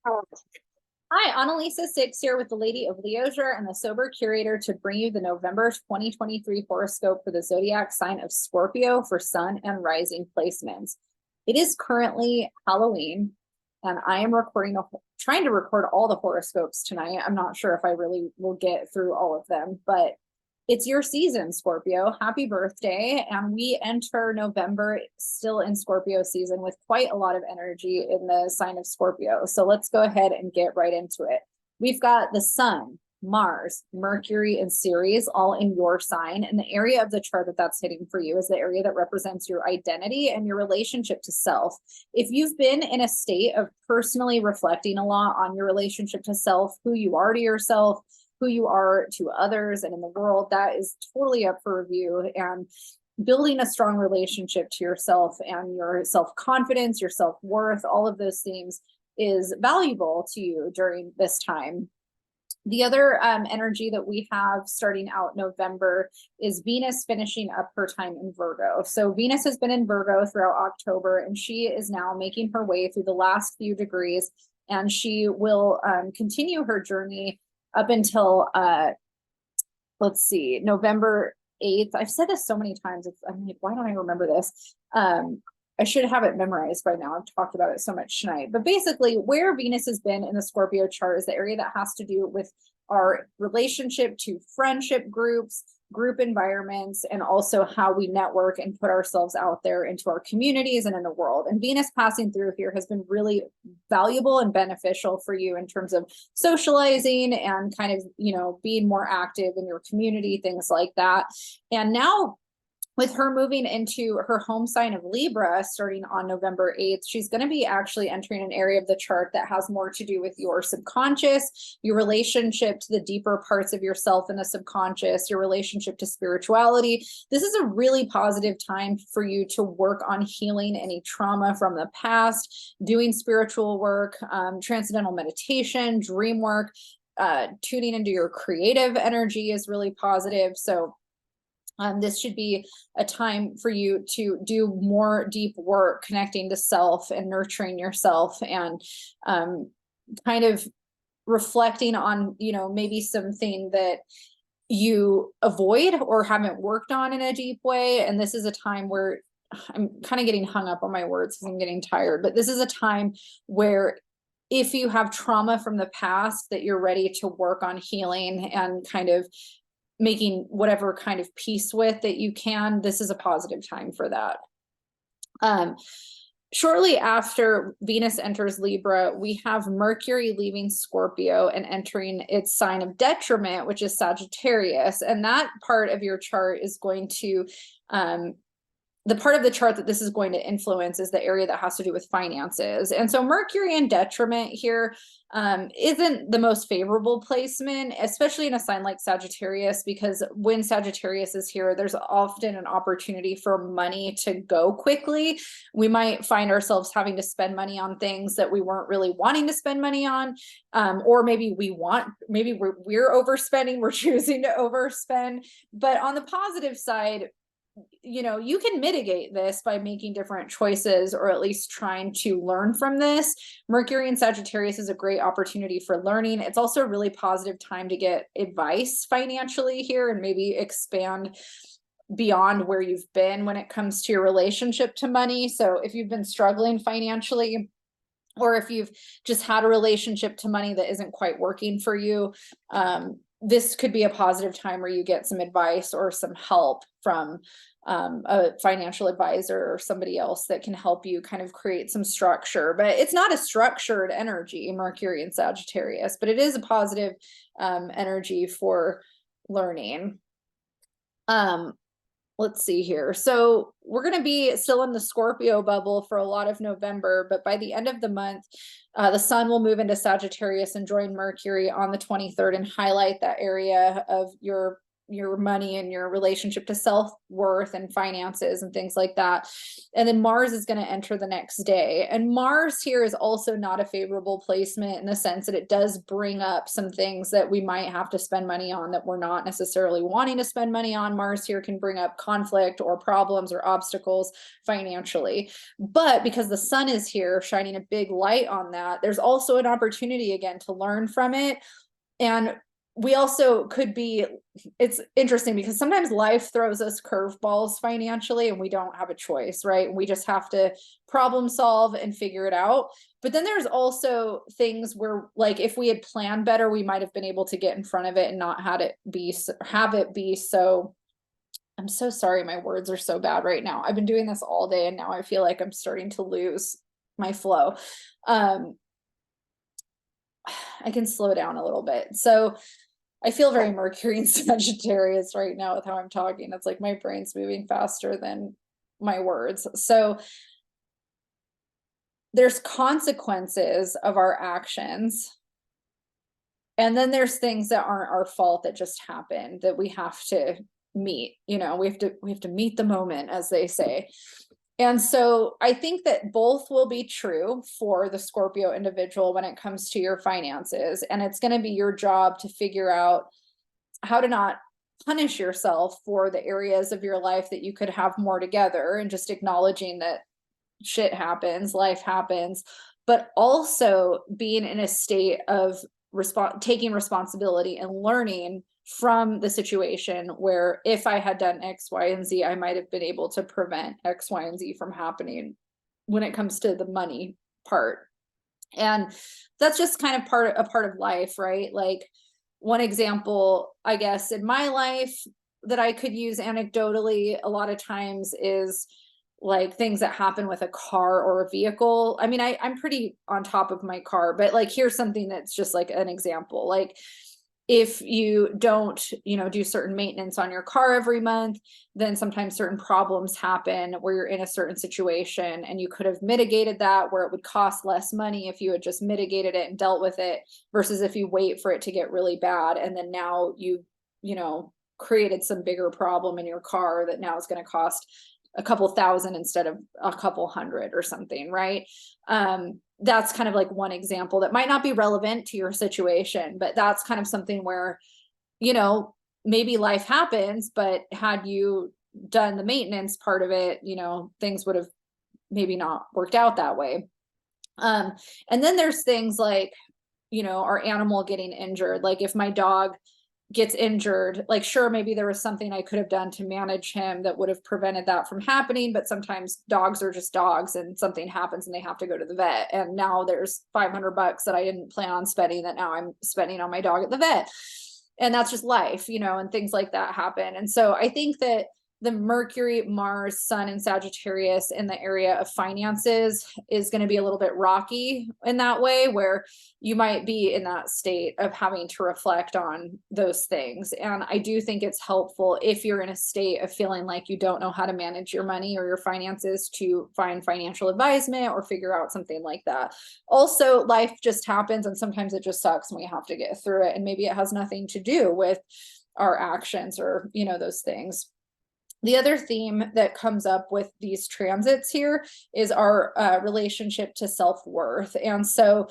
Hi, Analisa 6 here with the Lady of Leisure and the Sober Curator to bring you the November 2023 horoscope for the zodiac sign of Scorpio for sun and rising placements. It is currently Halloween, and I am trying to record all the horoscopes tonight. I'm not sure if I really will get through all of them, but it's your season, Scorpio. Happy birthday. And we enter November still in Scorpio season with quite a lot of energy in the sign of Scorpio. So let's go ahead and get right into it. We've got the sun, Mars, Mercury, and Ceres all in your sign. And the area of the chart that's hitting for you is the area that represents your identity and your relationship to self. If you've been in a state of personally reflecting a lot on your relationship to self, who you are to yourself, who you are to others and in the world, that is totally up for review. And building a strong relationship to yourself and your self-confidence, your self-worth, all of those things is valuable to you during this time. The other energy that we have starting out November is Venus finishing up her time in Virgo. So Venus has been in Virgo throughout October, and she is now making her way through the last few degrees, and she will continue her journey up until, let's see, November 8th. I've said this so many times. I'm like, why don't I remember this? I should have it memorized by now. I've talked about it so much tonight. But basically, where Venus has been in the Scorpio chart is the area that has to do with our relationship to friendship groups, group environments, and also how we network and put ourselves out there into our communities and in the world. And Venus passing through here has been really valuable and beneficial for you in terms of socializing and kind of, being more active in your community, things like that. And now, with her moving into her home sign of Libra starting on November 8th, she's going to be actually entering an area of the chart that has more to do with your subconscious, your relationship to the deeper parts of yourself in the subconscious, your relationship to spirituality. This is a really positive time for you to work on healing any trauma from the past, doing spiritual work, transcendental meditation, dream work, tuning into your creative energy is really positive. So this should be a time for you to do more deep work connecting to self and nurturing yourself and kind of reflecting on, maybe something that you avoid or haven't worked on in a deep way. And this is a time where I'm kind of getting hung up on my words because I'm getting tired, but this is a time where if you have trauma from the past that you're ready to work on healing and kind of making whatever kind of peace with that you can, this is a positive time for that. Shortly after Venus enters Libra, we have Mercury leaving Scorpio and entering its sign of detriment, which is Sagittarius. And that part of your chart is going to, the part of the chart that this is going to influence is the area that has to do with finances. And so Mercury in detriment here isn't the most favorable placement, especially in a sign like Sagittarius, because when Sagittarius is here, there's often an opportunity for money to go quickly. We might find ourselves having to spend money on things that we weren't really wanting to spend money on, or maybe we're overspending, we're choosing to overspend. But on the positive side, you can mitigate this by making different choices or at least trying to learn from this. Mercury in Sagittarius is a great opportunity for learning. It's also a really positive time to get advice financially here and maybe expand beyond where you've been when it comes to your relationship to money. So if you've been struggling financially, or if you've just had a relationship to money that isn't quite working for you, this could be a positive time where you get some advice or some help from a financial advisor or somebody else that can help you kind of create some structure. But it's not a structured energy, Mercury and Sagittarius, but it is a positive energy for learning. Let's see here. So we're going to be still in the Scorpio bubble for a lot of November, but by the end of the month, the sun will move into Sagittarius and join Mercury on the 23rd and highlight that area of your your money and your relationship to self-worth and finances and things like that. And then Mars is going to enter the next day. And Mars here is also not a favorable placement in the sense that it does bring up some things that we might have to spend money on that we're not necessarily wanting to spend money on. Mars here can bring up conflict or problems or obstacles financially. But because the sun is here shining a big light on that, there's also an opportunity again to learn from it. And we also could be, it's interesting because sometimes life throws us curveballs financially and we don't have a choice, right? We just have to problem solve and figure it out. But then there's also things where, like, if we had planned better, we might have been able to get in front of it and not have it be so. I'm so sorry, my words are so bad right now. I've been doing this all day and now I feel like I'm starting to lose my flow. I can slow down a little bit. So I feel very Mercury and Sagittarius right now with how I'm talking. It's like my brain's moving faster than my words. So there's consequences of our actions. And then there's things that aren't our fault that just happen that we have to meet. You know, we have to meet the moment, as they say. And so I think that both will be true for the Scorpio individual when it comes to your finances. And it's going to be your job to figure out how to not punish yourself for the areas of your life that you could have more together, and just acknowledging that shit happens, life happens, but also being in a state of taking responsibility and learning from the situation where if I had done X, Y, and Z, I might have been able to prevent X, Y, and Z from happening when it comes to the money part. And that's just kind of a part of life, right? Like, one example, I guess, in my life that I could use anecdotally a lot of times is like things that happen with a car or a vehicle. I mean, I'm pretty on top of my car, but like, here's something that's just like an example. Like, if you don't, do certain maintenance on your car every month, then sometimes certain problems happen where you're in a certain situation, and you could have mitigated that where it would cost less money if you had just mitigated it and dealt with it, versus if you wait for it to get really bad. And then now you created some bigger problem in your car that now is going to cost a couple thousand instead of a couple hundred or something, right? That's kind of like one example that might not be relevant to your situation, but that's kind of something where, maybe life happens, but had you done the maintenance part of it, things would have maybe not worked out that way. And then there's things like, our animal getting injured. Like, if my dog gets injured, like, sure, maybe there was something I could have done to manage him that would have prevented that from happening, but sometimes dogs are just dogs and something happens and they have to go to the vet, and now there's $500 that I didn't plan on spending that now I'm spending on my dog at the vet. And that's just life, and things like that happen. And so I think that the Mercury, Mars, Sun, and Sagittarius in the area of finances is going to be a little bit rocky in that way, where you might be in that state of having to reflect on those things. And I do think it's helpful, if you're in a state of feeling like you don't know how to manage your money or your finances, to find financial advisement or figure out something like that. Also, life just happens and sometimes it just sucks and we have to get through it. And maybe it has nothing to do with our actions or, those things. The other theme that comes up with these transits here is our relationship to self-worth. And so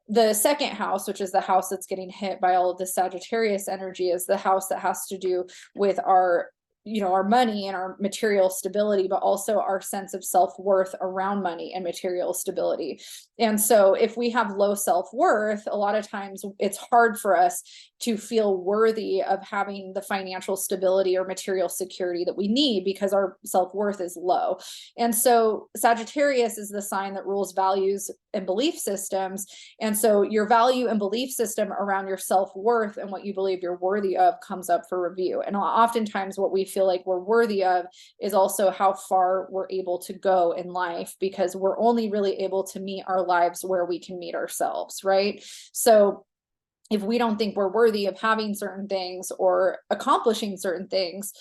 the second house, which is the house that's getting hit by all of the Sagittarius energy, is the house that has to do with our money and our material stability, but also our sense of self-worth around money and material stability. And so if we have low self-worth, a lot of times it's hard for us to feel worthy of having the financial stability or material security that we need because our self-worth is low. And so Sagittarius is the sign that rules values and belief systems. And so your value and belief system around your self-worth and what you believe you're worthy of comes up for review. And oftentimes what we feel like we're worthy of is also how far we're able to go in life, because we're only really able to meet our lives where we can meet ourselves, right? So if we don't think we're worthy of having certain things or accomplishing certain things,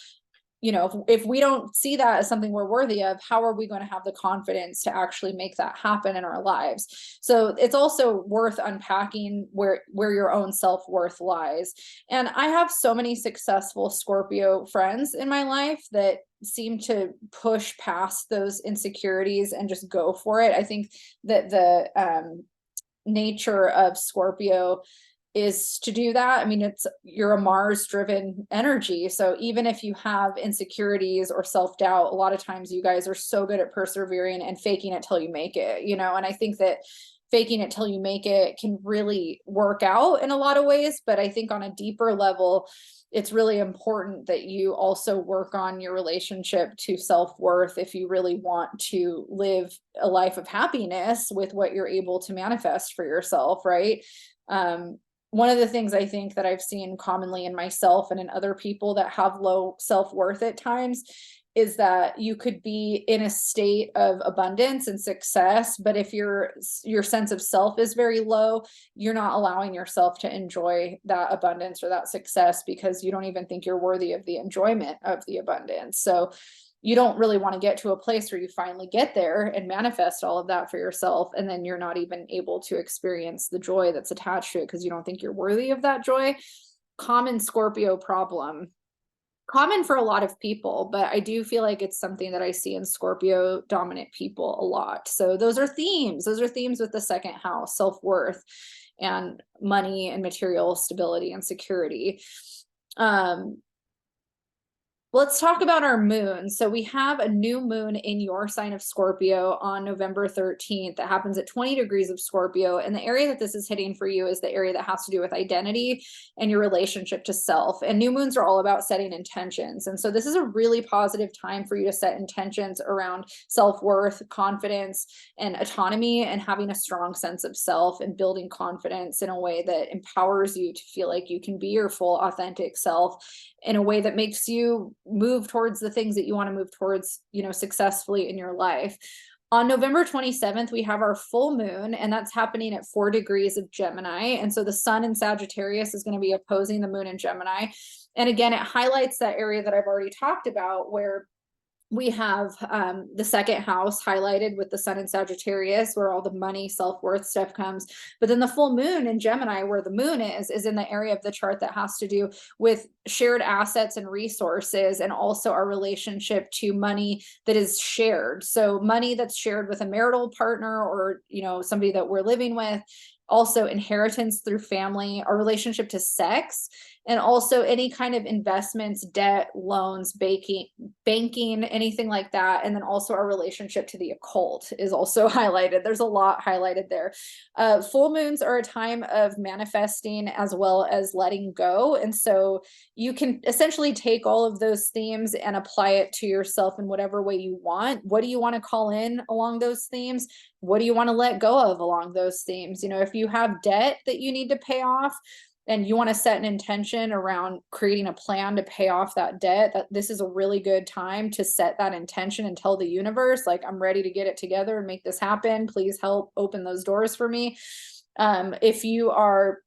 you know, if we don't see that as something we're worthy of, how are we going to have the confidence to actually make that happen in our lives? So it's also worth unpacking where your own self-worth lies. And I have so many successful Scorpio friends in my life that seem to push past those insecurities and just go for it. I think that the nature of Scorpio is to do that. I mean, you're a Mars driven energy. So even if you have insecurities or self-doubt, a lot of times you guys are so good at persevering and faking it till you make it, you know, and I think that faking it till you make it can really work out in a lot of ways. But I think on a deeper level, it's really important that you also work on your relationship to self-worth if you really want to live a life of happiness with what you're able to manifest for yourself, right? One of the things I think that I've seen commonly in myself and in other people that have low self-worth at times is that you could be in a state of abundance and success, but if your sense of self is very low, you're not allowing yourself to enjoy that abundance or that success because you don't even think you're worthy of the enjoyment of the abundance. So you don't really want to get to a place where you finally get there and manifest all of that for yourself, and then you're not even able to experience the joy that's attached to it because you don't think you're worthy of that joy. Common Scorpio problem. Common for a lot of people, but I do feel like it's something that I see in Scorpio dominant people a lot. So those are themes. Those are themes with the second house, self-worth and money and material stability and security. Let's talk about our moon. So we have a new moon in your sign of Scorpio on November 13th that happens at 20 degrees of Scorpio. And the area that this is hitting for you is the area that has to do with identity and your relationship to self. And new moons are all about setting intentions. And so this is a really positive time for you to set intentions around self-worth, confidence, and autonomy, and having a strong sense of self and building confidence in a way that empowers you to feel like you can be your full authentic self in a way that makes you move towards the things that you want to move towards, you know, successfully in your life. On November 27th, we have our full moon, and that's happening at 4 degrees of Gemini. And so the sun in Sagittarius is going to be opposing the moon in Gemini. And again, it highlights that area that I've already talked about where we have the second house highlighted with the sun in Sagittarius, where all the money, self-worth stuff comes. But then the full moon in Gemini, where the moon is in the area of the chart that has to do with shared assets and resources, and also our relationship to money that is shared. So money that's shared with a marital partner or, you know, somebody that we're living with. Also inheritance through family, our relationship to sex, and also any kind of investments, debt, loans, banking, anything like that. And then also our relationship to the occult is also highlighted. There's a lot highlighted there. Full moons are a time of manifesting as well as letting go. And so you can essentially take all of those themes and apply it to yourself in whatever way you want. What do you want to call in along those themes? What do you want to let go of along those themes? You know, if you have debt that you need to pay off and you want to set an intention around creating a plan to pay off that debt, that this is a really good time to set that intention and tell the universe, like, I'm ready to get it together and make this happen. Please help open those doors for me. If you are,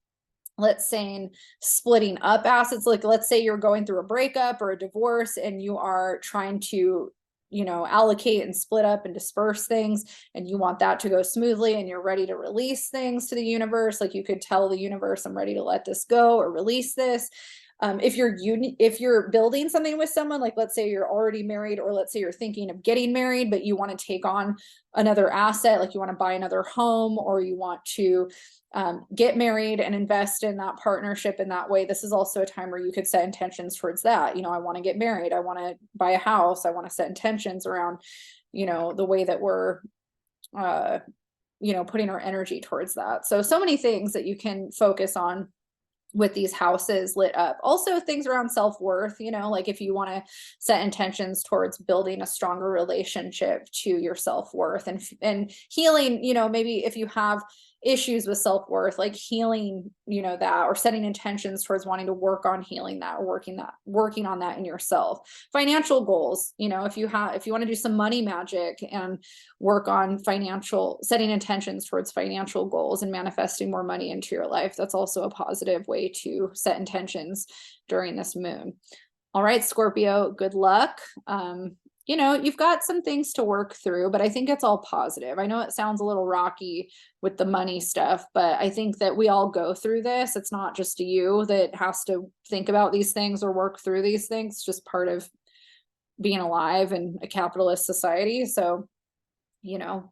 let's say, splitting up assets, like let's say you're going through a breakup or a divorce and you are trying to, you know, allocate and split up and disperse things, and you want that to go smoothly and you're ready to release things to the universe, like you could tell the universe, I'm ready to let this go or release this. If you're building something with someone, like let's say you're already married, or let's say you're thinking of getting married, but you want to take on another asset, like you want to buy another home, or you want to get married and invest in that partnership in that way, this is also a time where you could set intentions towards that. You know, I want to get married, I want to buy a house, I want to set intentions around, you know, the way that we're you know, putting our energy towards that. So many things that you can focus on with these houses lit up. Also things around self-worth, you know, like if you want to set intentions towards building a stronger relationship to your self-worth and healing, you know, maybe if you have issues with self-worth, like healing, you know, that, or setting intentions towards wanting to work on healing that, or working on that in yourself. Financial goals, you know, if you want to do some money magic and work on setting intentions towards financial goals and manifesting more money into your life, that's also a positive way to set intentions during this moon. All right, Scorpio, good luck. You know, you've got some things to work through, but I think it's all positive. I know it sounds a little rocky with the money stuff, but I think that we all go through this. It's not just you that has to think about these things or work through these things. It's just part of being alive in a capitalist society. So, you know,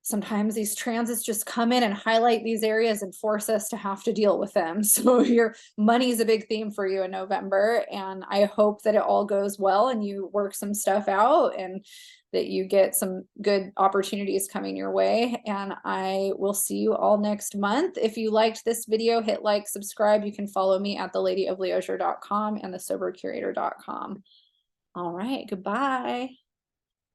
sometimes these transits just come in and highlight these areas and force us to have to deal with them. So your money is a big theme for you in November, and I hope that it all goes well and you work some stuff out and that you get some good opportunities coming your way. And I will see you all next month. If you liked this video, hit like, subscribe. You can follow me at theladyofleosure.com and thesobercurator.com. All right, goodbye.